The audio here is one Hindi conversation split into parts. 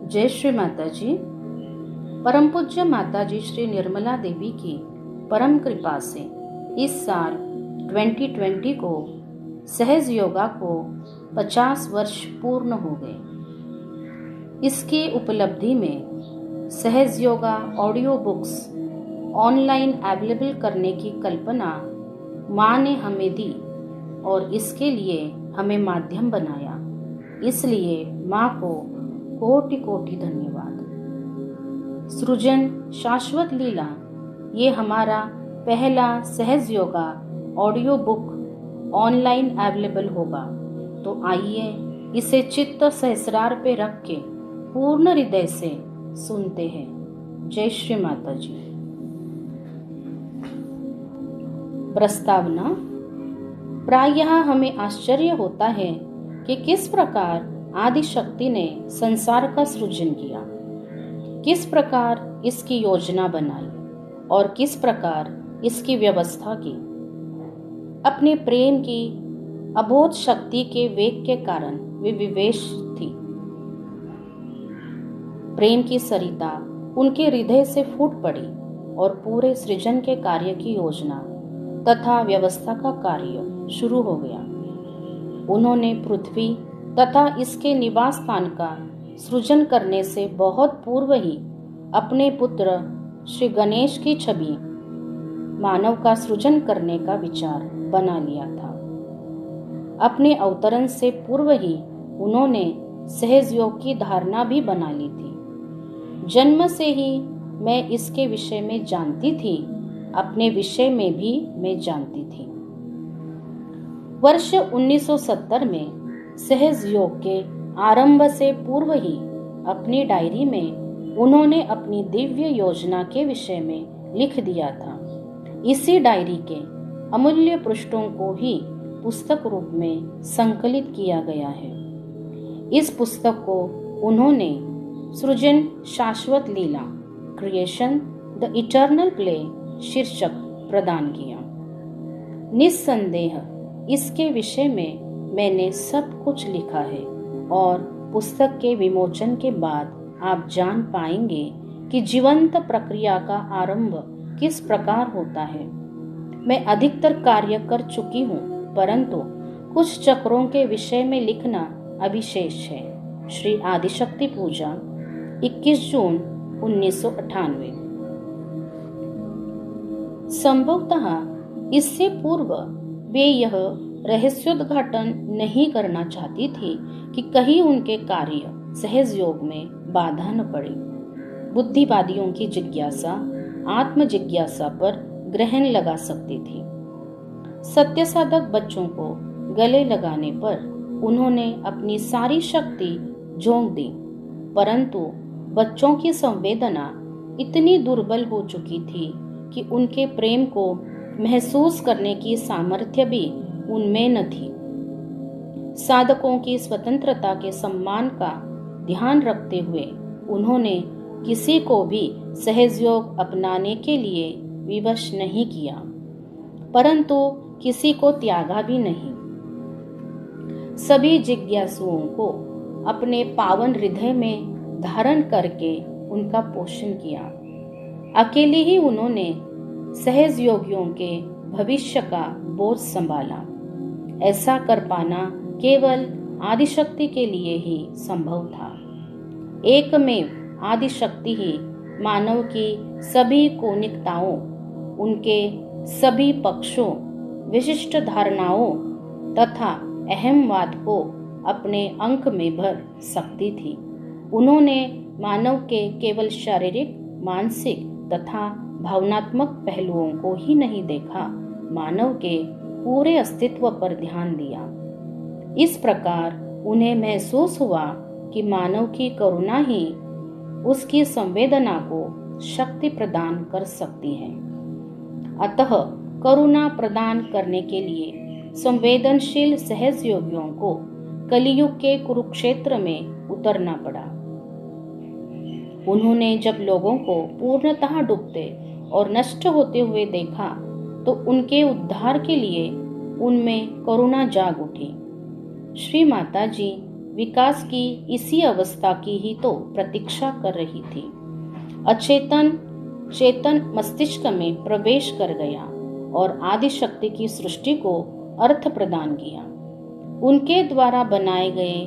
जय श्री माता जी। परम पूज्य माता जी श्री निर्मला देवी की परम कृपा से इस साल 2020 को सहज योगा को 50 वर्ष पूर्ण हो गए। इसकी उपलब्धि में सहज yoga audio books online available करने की कल्पना माँ ने हमें दी और इसके लिए हमें माध्यम बनाया। इसलिए माँ को कोटि कोटि धन्यवाद। सृजन शाश्वत लीला ये हमारा पहला सहज yoga audio book online available होगा, तो आइए इसे चित्त सहस्रार पे रख के पूर्ण हृदय से सुनते हैं। जय श्री माता जी। प्रस्तावना। प्रायः हमें आश्चर्य होता है कि किस प्रकार आदि शक्ति ने संसार का सृजन किया, किस प्रकार इसकी योजना बनाई और किस प्रकार इसकी व्यवस्था की। अपने प्रेम की अबोध शक्ति के वेग के कारण वे विवेश थी। प्रेम की सरिता उनके हृदय से फूट पड़ी और पूरे सृजन के कार्य की योजना तथा व्यवस्था का कार्य शुरू हो गया। उन्होंने पृथ्वी तथा इसके निवास स्थान का सृजन करने से बहुत पूर्व ही अपने पुत्र श्री गणेश की छवि मानव का सृजन करने का विचार बना लिया था। अपने अवतरण से पूर्व ही उन्होंने सहज योग की धारणा भी बना ली थी। जन्म से ही मैं इसके विषय में जानती थी, अपने विषय में भी मैं जानती थी। वर्ष 1970 में सहज योग के आरंभ से पूर्व ही अपनी डायरी में उन्होंने अपनी दिव्य योजना के विषय में लिख दिया था। इसी डायरी के अमूल्य पृष्ठों को ही पुस्तक रूप में संकलित किया गया है। इस पुस्तक को उन्होंने सृजन शाश्वत लीला क्रिएशन द इटर्नल प्ले शीर्षक प्रदान किया। निस्संदेह इसके विषय में मैंने सब कुछ लिखा है और पुस्तक के विमोचन के बाद आप जान पाएंगे कि जीवंत प्रक्रिया का आरंभ किस प्रकार होता है। मैं अधिकतर कार्य कर चुकी हूँ, परंतु कुछ चक्रों के विषय में लिखना अभी शेष है। श्री आदिशक्ति पूजा 21 जून 1998। संभवतः इससे पूर्व वे यह रहस्योद्घाटन नहीं करना चाहती थी कि कहीं उनके कार्य सहज योग में बाधा न पड़े। बुद्धिवादियों की जिज्ञासा आत्म जिज्ञासा पर ग्रहण लगा सकती थी। सत्य साधक बच्चों को गले लगाने पर उन्होंने अपनी सारी शक्ति झोंक दी, परंतु बच्चों की संवेदना इतनी दुर्बल हो चुकी थी कि उनके प्रेम को महसूस करने की सामर्थ्य भी उनमें न थी। साधकों की स्वतंत्रता के सम्मान का ध्यान रखते हुए उन्होंने किसी को भी सहज योग अपनाने के लिए विवश नहीं किया, परंतु किसी को त्यागा भी नहीं। सभी जिज्ञासुओं को अपने पावन हृदय में धारण करके उनका पोषण किया। अकेले ही उन्होंने सहज योगियों के भविष्य का बोझ संभाला। ऐसा कर पाना केवल आदिशक्ति के लिए ही संभव था। एकमेव आदिशक्ति ही मानव की सभी कोनिकताओं, उनके सभी पक्षों, विशिष्ट धारणाओं तथा अहमवाद को अपने अंक में भर सकती थी। उन्होंने मानव के केवल शारीरिक, मानसिक तथा भावनात्मक पहलुओं को ही नहीं देखा, मानव के पूरे अस्तित्व पर ध्यान दिया। इस प्रकार उन्हें महसूस हुआ कि मानव की करुणा ही उसकी संवेदना को शक्ति प्रदान कर सकती है। अतः करुणा प्रदान करने के लिए संवेदनशील सहज योगियों को कलियुग के कुरुक्षेत्र में उतरना पड़ा। उन्होंने जब लोगों को पूर्णतः डूबते और नष्ट होते हुए देखा तो उनके उद्धार के लिए उनमें करुणा जाग उठी। श्री माता जी विकास की इसी अवस्था की ही तो प्रतीक्षा कर रही थी। अचेतन चेतन मस्तिष्क में प्रवेश कर गया और आदि शक्ति की सृष्टि को अर्थ प्रदान किया। उनके द्वारा बनाए गए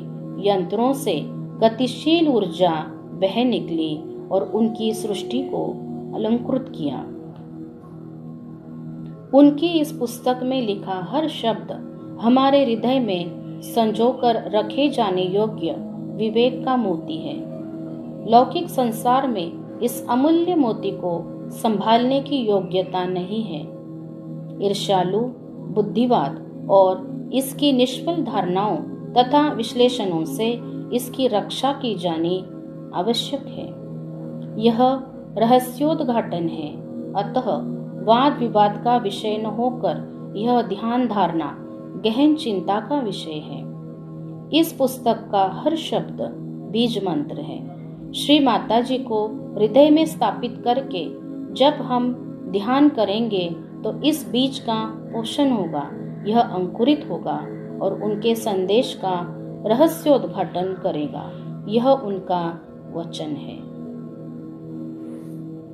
यंत्रों से गतिशील ऊर्जा बह निकली और उनकी सृष्टि को अलंकृत किया। उनकी इस पुस्तक में लिखा हर शब्द हमारे हृदय में संजोकर रखे जाने योग्य विवेक का मोती है। लौकिक संसार में इस अमूल्य मोती को संभालने की योग्यता नहीं है। ईर्ष्यालु बुद्धिवाद और इसकी निष्फल धारणाओं तथा विश्लेषणों से इसकी रक्षा की जानी आवश्यक है। यह रहस्योद्घाटन है, अतः वाद विवाद का विषय न होकर यह ध्यान धारणा गहन चिंता का विषय है। इस पुस्तक का हर शब्द बीज मंत्र है। श्री माता जी को हृदय में स्थापित करके जब हम ध्यान करेंगे तो इस बीज का पोषण होगा, यह अंकुरित होगा और उनके संदेश का रहस्योद्घाटन करेगा। यह उनका वचन है।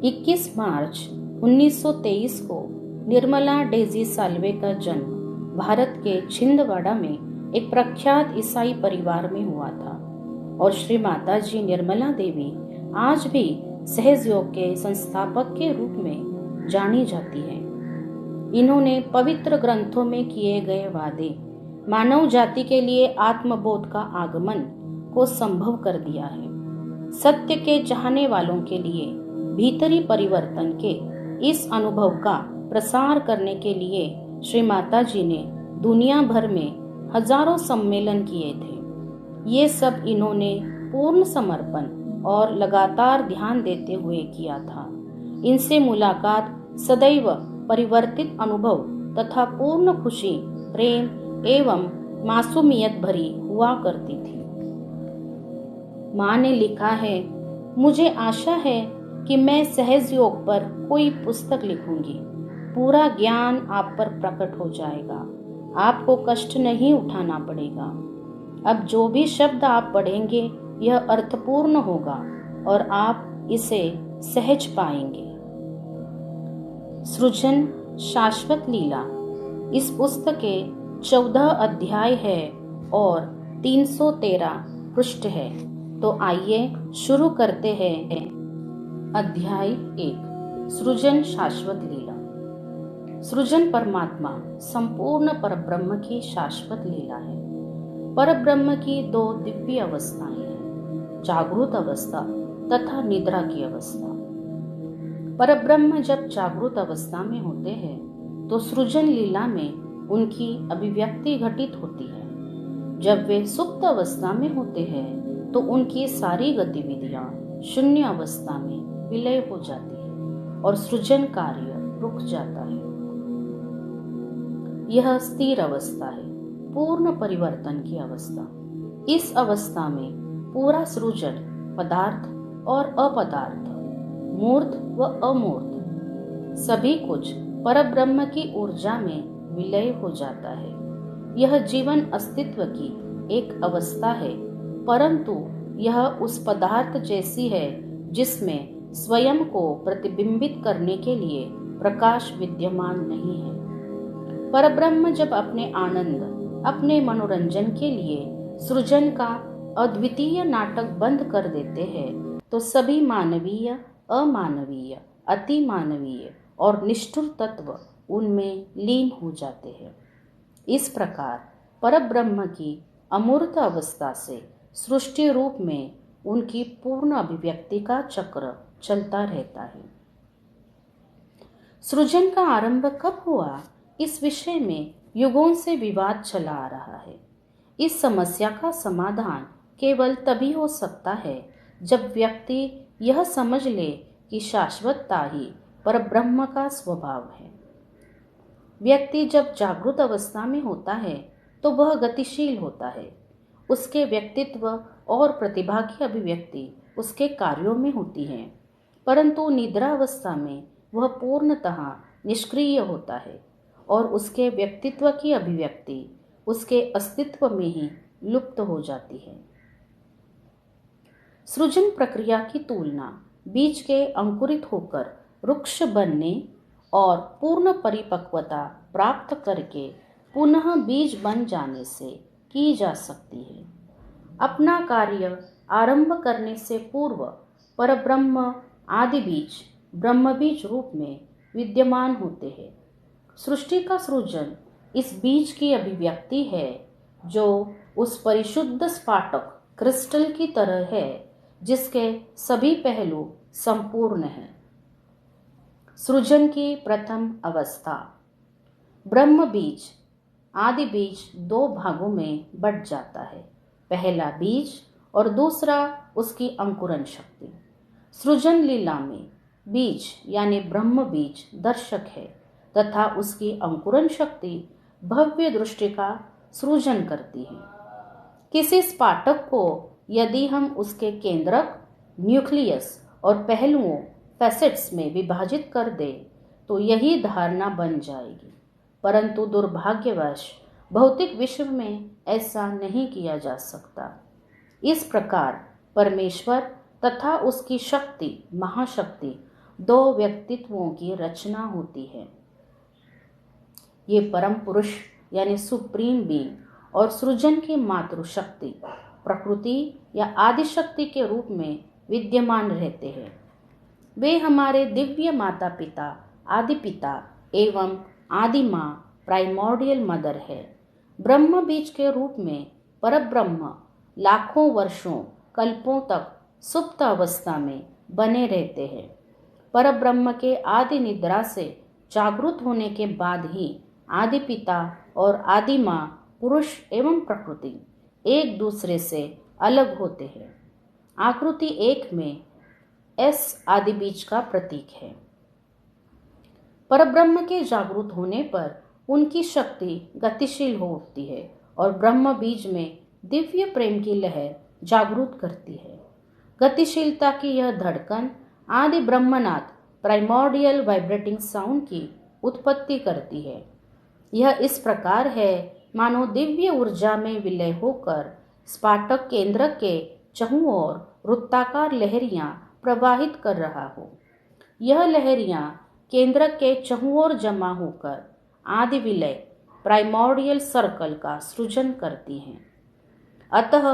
21 मार्च 1923 को निर्मला डेजी साल्वे का जन्म भारत के छिंदवाड़ा में एक प्रख्यात ईसाई परिवार में हुआ था और श्री माता जी निर्मला देवी आज भी सहज योग के संस्थापक के रूप में जानी जाती है। इन्होंने पवित्र ग्रंथों में किए गए वादे मानव जाति के लिए आत्मबोध का आगमन को संभव कर दिया है। सत्य के चाहने वालों के लिए भीतरी परिवर्तन के इस अनुभव का प्रसार करने के लिए श्री माता जी ने दुनिया भर में हजारों सम्मेलन किए थे। ये सब इन्होंने पूर्ण समर्पण और लगातार ध्यान देते हुए किया था। इनसे मुलाकात सदैव परिवर्तित अनुभव तथा पूर्ण खुशी, प्रेम एवं मासूमियत भरी हुआ करती थी। माँ ने लिखा है, मुझे आशा है कि मैं सहज योग पर कोई पुस्तक लिखूंगी। पूरा ज्ञान आप पर प्रकट हो जाएगा। आपको कष्ट नहीं उठाना पड़ेगा। अब जो भी शब्द आप पढ़ेंगे यह अर्थपूर्ण होगा और आप इसे सहज पाएंगे। सृजन शाश्वत लीला इस पुस्तक के 14 अध्याय है और 313 पृष्ठ है। तो आइए शुरू करते हैं। अध्याय 1 सृजन शाश्वत लीला। सृजन परमात्मा संपूर्ण परब्रह्म की शाश्वत लीला है। परब्रह्म की 2 दिव्य अवस्थाएं हैं, जागृत अवस्था तथा निद्रा की अवस्था। परब्रह्म जब जागृत अवस्था में होते हैं तो सृजन लीला में उनकी अभिव्यक्ति घटित होती है। जब वे सुप्त अवस्था में होते हैं तो उनकी सारी गतिविधियां शून्य अवस्था में विलय हो जाती है और सृजन कार्य रुक जाता है। यह स्थिर अवस्था है, पूर्ण परिवर्तन की अवस्था। इस अवस्था में पूरा सृजन पदार्थ और अपदार्थ, मूर्त व अमूर्त सभी कुछ परब्रह्म की ऊर्जा में विलय हो जाता है। यह जीवन अस्तित्व की एक अवस्था है, परंतु यह उस पदार्थ जैसी है जिसमें स्वयं को प्रतिबिंबित करने के लिए प्रकाश विद्यमान नहीं है। परब्रह्म जब अपने आनंद, अपने मनोरंजन के लिए सृजन का अद्वितीय नाटक बंद कर देते हैं तो सभी मानवीय, अमानवीय, अति मानवीय और निष्ठुर तत्व उनमें लीन हो जाते हैं। इस प्रकार परब्रह्म की अमूर्त अवस्था से सृष्टि रूप में उनकी पूर्ण अभिव्यक्ति का चक्र चलता रहता है। सृजन का आरंभ कब हुआ, इस विषय में युगों से विवाद चला आ रहा है। इस समस्या का समाधान केवल तभी हो सकता है जब व्यक्ति यह समझ ले कि शाश्वतता ही परब्रह्म का स्वभाव है। व्यक्ति जब जागृत अवस्था में होता है तो वह गतिशील होता है। उसके व्यक्तित्व और प्रतिभा की अभिव्यक्ति उसके कार्यों में होती है, परंतु निद्रा अवस्था में वह पूर्णतः निष्क्रिय होता है और उसके व्यक्तित्व की अभिव्यक्ति उसके अस्तित्व में ही लुप्त हो जाती है। सृजन प्रक्रिया की तुलना बीज के अंकुरित होकर वृक्ष बनने और पूर्ण परिपक्वता प्राप्त करके पुनः बीज बन जाने से की जा सकती है। अपना कार्य आरंभ करने से पूर्व परब्रह्म आदि बीज ब्रह्म बीज रूप में विद्यमान होते हैं। सृष्टि का सृजन इस बीज की अभिव्यक्ति है जो उस परिशुद्ध स्फाटक क्रिस्टल की तरह है जिसके सभी पहलू संपूर्ण हैं। सृजन की प्रथम अवस्था। ब्रह्म बीज आदि बीज दो भागों में बंट जाता है, पहला बीज और दूसरा उसकी अंकुरण शक्ति। सृजन लीला में बीज यानी ब्रह्म बीज दर्शक है तथा उसकी अंकुरण शक्ति भव्य दृष्टि का सृजन करती है। किसी स्फाटक को यदि हम उसके केंद्रक न्यूक्लियस और पहलुओं फैसेट्स में विभाजित कर दे तो यही धारणा बन जाएगी, परंतु दुर्भाग्यवश भौतिक विश्व में ऐसा नहीं किया जा सकता। इस प्रकार परमेश्वर तथा उसकी शक्ति महाशक्ति दो व्यक्तित्वों की रचना होती है। ये परम पुरुष यानी सुप्रीम बीइंग और सृजन की मातृशक्ति प्रकृति या आदि शक्ति के रूप में विद्यमान रहते हैं। वे हमारे दिव्य माता पिता आदि पिता एवं आदि माँ प्राइमोर्डियल मदर है। ब्रह्म बीज के रूप में परब्रह्म लाखों वर्षों कल्पों तक सुप्त अवस्था में बने रहते हैं। परब्रह्म के आदि निद्रा से जागृत होने के बाद ही आदि पिता और आदि माँ पुरुष एवं प्रकृति एक दूसरे से अलग होते हैं। आकृति 1 में एस आदि बीज का प्रतीक है। परब्रह्म के जागृत होने पर उनकी शक्ति गतिशील हो उठती है और ब्रह्म बीज में दिव्य प्रेम की लहर जागृत करती है। गतिशीलता की यह धड़कन आदि ब्रह्मनाद प्राइमोर्डियल वाइब्रेटिंग साउंड की उत्पत्ति करती है। यह इस प्रकार है मानो दिव्य ऊर्जा में विलय होकर स्फाटक केंद्र के चहुं ओर वृत्ताकार लहरियां प्रवाहित कर रहा हो। यह लहरियां केंद्र के चहुं ओर जमा होकर आदि विलय प्राइमोर्डियल सर्कल का सृजन करती हैं। अतः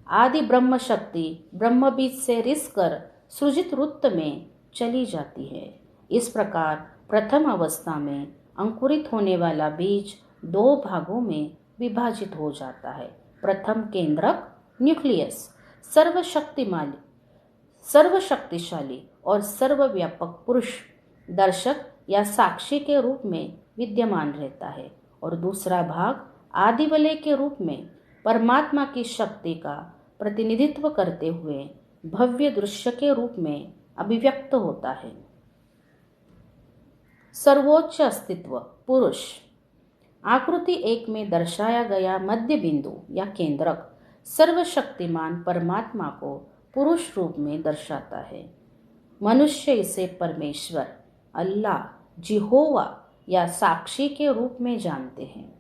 आदि ब्रह्म शक्ति ब्रह्म बीज से रिसकर सृजित वृत्त में चली जाती है। इस प्रकार प्रथम अवस्था में अंकुरित होने वाला बीज दो भागों में विभाजित हो जाता है। प्रथम केंद्रक न्यूक्लियस सर्वशक्तिशाली और सर्वव्यापक पुरुष दर्शक या साक्षी के रूप में विद्यमान रहता है और दूसरा भाग आदि वलय के रूप में परमात्मा की शक्ति का प्रतिनिधित्व करते हुए भव्य दृश्य के रूप में अभिव्यक्त होता है। सर्वोच्च अस्तित्व पुरुष। आकृति 1 में दर्शाया गया मध्य बिंदु या केंद्रक सर्वशक्तिमान परमात्मा को पुरुष रूप में दर्शाता है। मनुष्य इसे परमेश्वर, अल्लाह, जिहोवा या साक्षी के रूप में जानते हैं।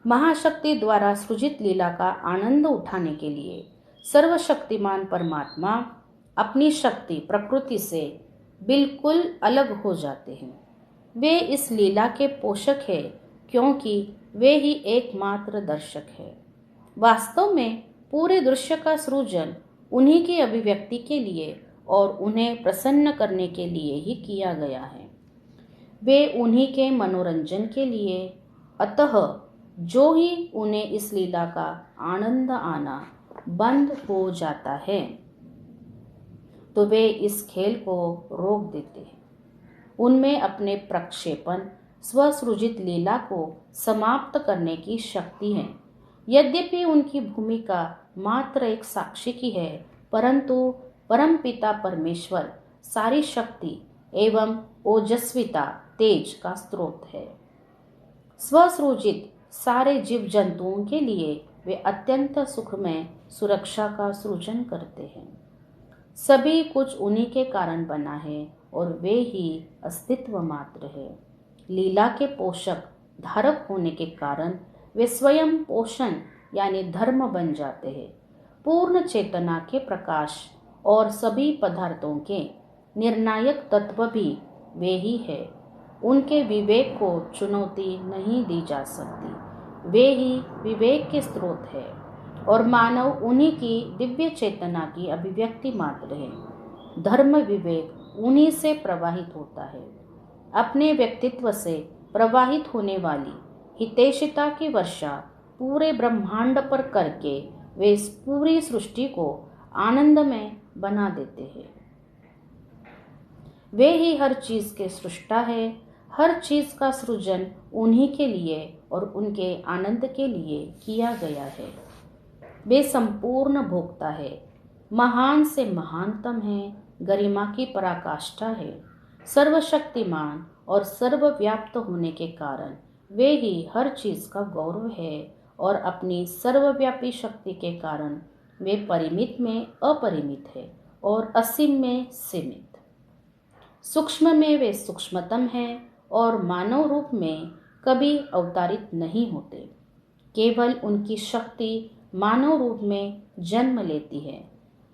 महाशक्ति द्वारा सृजित लीला का आनंद उठाने के लिए सर्वशक्तिमान परमात्मा अपनी शक्ति प्रकृति से बिल्कुल अलग हो जाते हैं। वे इस लीला के पोषक हैं क्योंकि वे ही एकमात्र दर्शक हैं। वास्तव में पूरे दृश्य का सृजन उन्हीं की अभिव्यक्ति के लिए और उन्हें प्रसन्न करने के लिए ही किया गया है। वे उन्हीं के मनोरंजन के लिए, अतः जो ही उन्हें इस लीला का आनंद आना बंद हो जाता है तो वे इस खेल को रोक देते हैं। उनमें अपने प्रक्षेपण स्वसृजित लीला को समाप्त करने की शक्ति है। यद्यपि उनकी भूमिका मात्र एक साक्षी की है, परंतु परमपिता परमेश्वर सारी शक्ति एवं ओजस्विता तेज का स्रोत है। स्वसृजित सारे जीव जंतुओं के लिए वे अत्यंत सुखमय सुरक्षा का सृजन करते हैं। सभी कुछ उन्हीं के कारण बना है और वे ही अस्तित्व मात्र है। लीला के पोषक धारक होने के कारण वे स्वयं पोषण यानी धर्म बन जाते हैं। पूर्ण चेतना के प्रकाश और सभी पदार्थों के निर्णायक तत्व भी वे ही है। उनके विवेक को चुनौती नहीं दी जा सकती। वे ही विवेक के स्रोत है और मानव उन्हीं की दिव्य चेतना की अभिव्यक्ति मात्र है। धर्म विवेक उन्हीं से प्रवाहित होता है। अपने व्यक्तित्व से प्रवाहित होने वाली हितैषिता की वर्षा पूरे ब्रह्मांड पर करके वे इस पूरी सृष्टि को आनंदमय बना देते हैं। वे ही हर चीज के सृष्टा है। हर चीज का सृजन उन्हीं के लिए और उनके आनंद के लिए किया गया है। वे संपूर्ण भोक्ता है, महान से महानतम है, गरिमा की पराकाष्ठा है। सर्वशक्तिमान और सर्वव्याप्त होने के कारण वे ही हर चीज का गौरव है और अपनी सर्वव्यापी शक्ति के कारण वे परिमित में अपरिमित है और असीम में सीमित। सूक्ष्म में वे सूक्ष्मतम हैं और मानव रूप में कभी अवतारित नहीं होते। केवल उनकी शक्ति मानव रूप में जन्म लेती है।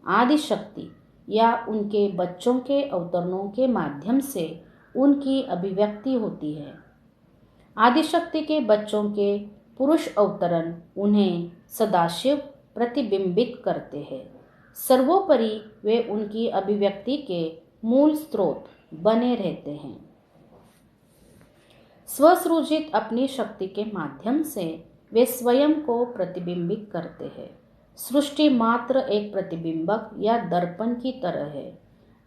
आदि शक्ति या उनके बच्चों के अवतरणों के माध्यम से उनकी अभिव्यक्ति होती है। आदिशक्ति के बच्चों के पुरुष अवतरण उन्हें सदाशिव प्रतिबिंबित करते हैं। सर्वोपरि वे उनकी अभिव्यक्ति के मूल स्रोत बने रहते हैं। स्वसृजित अपनी शक्ति के माध्यम से वे स्वयं को प्रतिबिंबित करते हैं। सृष्टि मात्र एक प्रतिबिंबक या दर्पण की तरह है।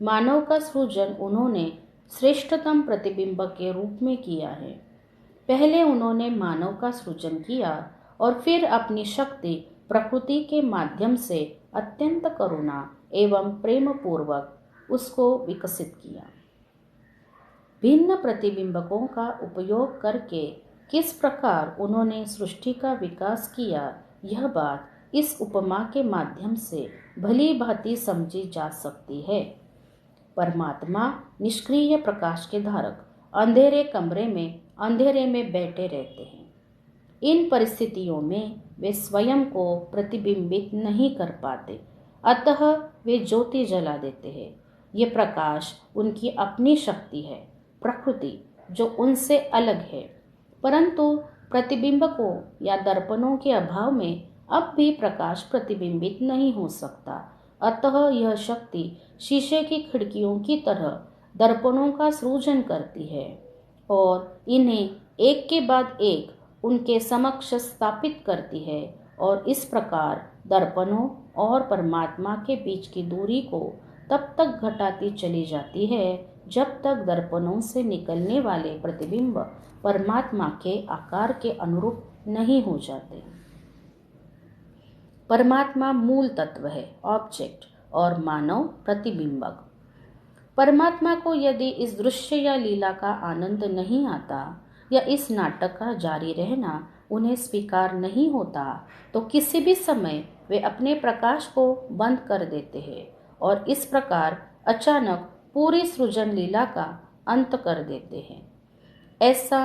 मानव का सृजन उन्होंने श्रेष्ठतम प्रतिबिंबक के रूप में किया है। पहले उन्होंने मानव का सृजन किया और फिर अपनी शक्ति प्रकृति के माध्यम से अत्यंत करुणा एवं प्रेम पूर्वक उसको विकसित किया। भिन्न प्रतिबिंबकों का उपयोग करके किस प्रकार उन्होंने सृष्टि का विकास किया, यह बात इस उपमा के माध्यम से भली भांति समझी जा सकती है। परमात्मा निष्क्रिय प्रकाश के धारक अंधेरे कमरे में अंधेरे में बैठे रहते हैं। इन परिस्थितियों में वे स्वयं को प्रतिबिंबित नहीं कर पाते, अतः वे ज्योति जला देते हैं। ये प्रकाश उनकी अपनी शक्ति है, प्रकृति जो उनसे अलग है। परंतु प्रतिबिंबकों या दर्पणों के अभाव में अब भी प्रकाश प्रतिबिंबित नहीं हो सकता। अतः यह शक्ति शीशे की खिड़कियों की तरह दर्पणों का सृजन करती है और इन्हें एक के बाद एक उनके समक्ष स्थापित करती है और इस प्रकार दर्पणों और परमात्मा के बीच की दूरी को तब तक घटाती चली जाती है जब तक दर्पणों से निकलने वाले प्रतिबिंब परमात्मा के आकार के अनुरूप नहीं हो जाते। परमात्मा मूल तत्व है, ऑब्जेक्ट, और मानव प्रतिबिंबक। परमात्मा को यदि इस दृश्य या लीला का आनंद नहीं आता या इस नाटक का जारी रहना उन्हें स्वीकार नहीं होता तो किसी भी समय वे अपने प्रकाश को बंद कर देते हैं और इस प्रकार अचानक पूरी सृजन लीला का अंत कर देते हैं। ऐसा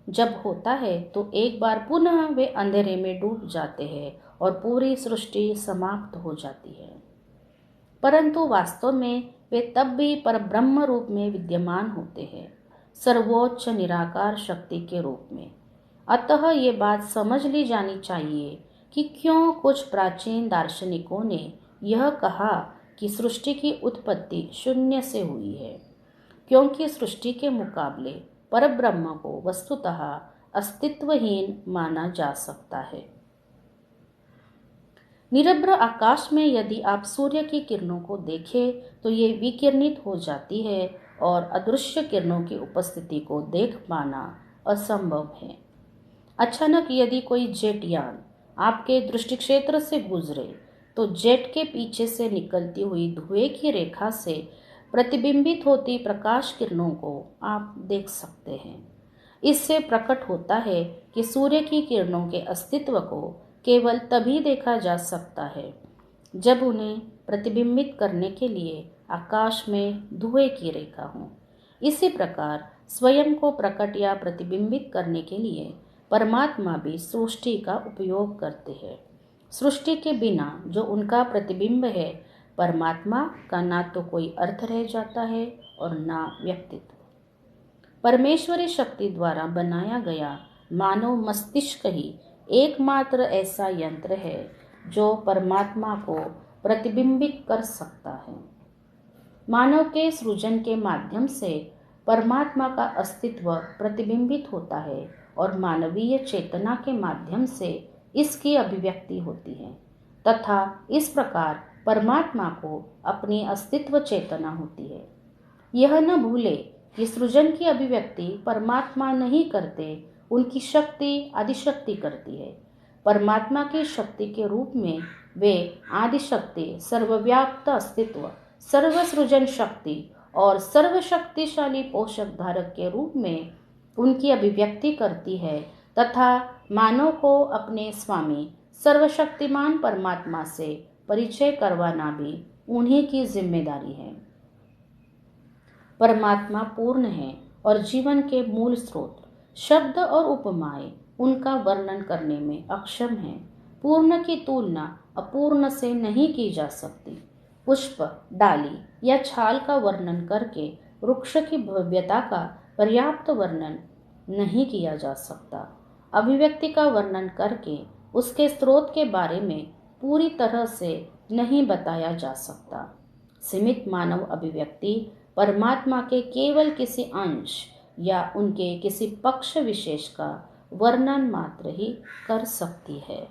जब होता है तो एक बार पुनः वे अंधेरे में डूब जाते हैं और पूरी सृष्टि समाप्त हो जाती है। परंतु वास्तव में वे तब भी परब्रह्म रूप में विद्यमान होते हैं, सर्वोच्च निराकार शक्ति के रूप में। अतः ये बात समझ ली जानी चाहिए कि क्यों कुछ प्राचीन दार्शनिकों ने यह कहा कि सृष्टि की उत्पत्ति शून्य से हुई है, क्योंकि सृष्टि के मुकाबले परब्रह्म को वस्तुतः अस्तित्वहीन माना जा सकता है। निरभ्र आकाश में यदि आप सूर्य की किरणों को देखें तो ये विकिरणित हो जाती है और अदृश्य किरणों की उपस्थिति को देख पाना असंभव है। अचानक यदि कोई जेट यान आपके दृष्टि क्षेत्र से गुजरे तो जेट के पीछे से निकलती हुई धुएं की रेखा से प्रतिबिंबित होती प्रकाश किरणों को आप देख सकते हैं। इससे प्रकट होता है कि सूर्य की किरणों के अस्तित्व को केवल तभी देखा जा सकता है जब उन्हें प्रतिबिंबित करने के लिए आकाश में धुएं की रेखा हो। इसी प्रकार स्वयं को प्रकट या प्रतिबिंबित करने के लिए परमात्मा भी सृष्टि का उपयोग करते हैं सृष्टि के बिना जो उनका प्रतिबिंब है, परमात्मा का ना तो कोई अर्थ रह जाता है और ना व्यक्तित्व। परमेश्वरी शक्ति द्वारा बनाया गया मानव मस्तिष्क ही एकमात्र ऐसा यंत्र है जो परमात्मा को प्रतिबिंबित कर सकता है। मानव के सृजन के माध्यम से परमात्मा का अस्तित्व प्रतिबिंबित होता है और मानवीय चेतना के माध्यम से इसकी अभिव्यक्ति होती है तथा इस प्रकार परमात्मा को अपनी अस्तित्व चेतना होती है। यह न भूले कि सृजन की अभिव्यक्ति परमात्मा नहीं करते, उनकी शक्ति आदिशक्ति करती है। परमात्मा की शक्ति के रूप में वे आदिशक्ति, सर्वव्याप्त अस्तित्व, सर्वसृजन शक्ति और सर्वशक्तिशाली पोषक धारक के रूप में उनकी अभिव्यक्ति करती है तथा मानव को अपने स्वामी सर्वशक्तिमान परमात्मा से परिचय करवाना भी उन्हीं की जिम्मेदारी है। परमात्मा पूर्ण है और जीवन के मूल स्रोत। शब्द और उपमाएं उनका वर्णन करने में अक्षम हैं। पूर्ण की तुलना अपूर्ण से नहीं की जा सकती। पुष्प, डाली या छाल का वर्णन करके वृक्ष की भव्यता का पर्याप्त वर्णन नहीं किया जा सकता। अभिव्यक्ति का वर्णन करके उसके स्रोत के बारे में पूरी तरह से नहीं बताया जा सकता। सीमित मानव अभिव्यक्ति परमात्मा के केवल किसी अंश या उनके किसी पक्ष विशेष का वर्णन मात्र ही कर सकती है।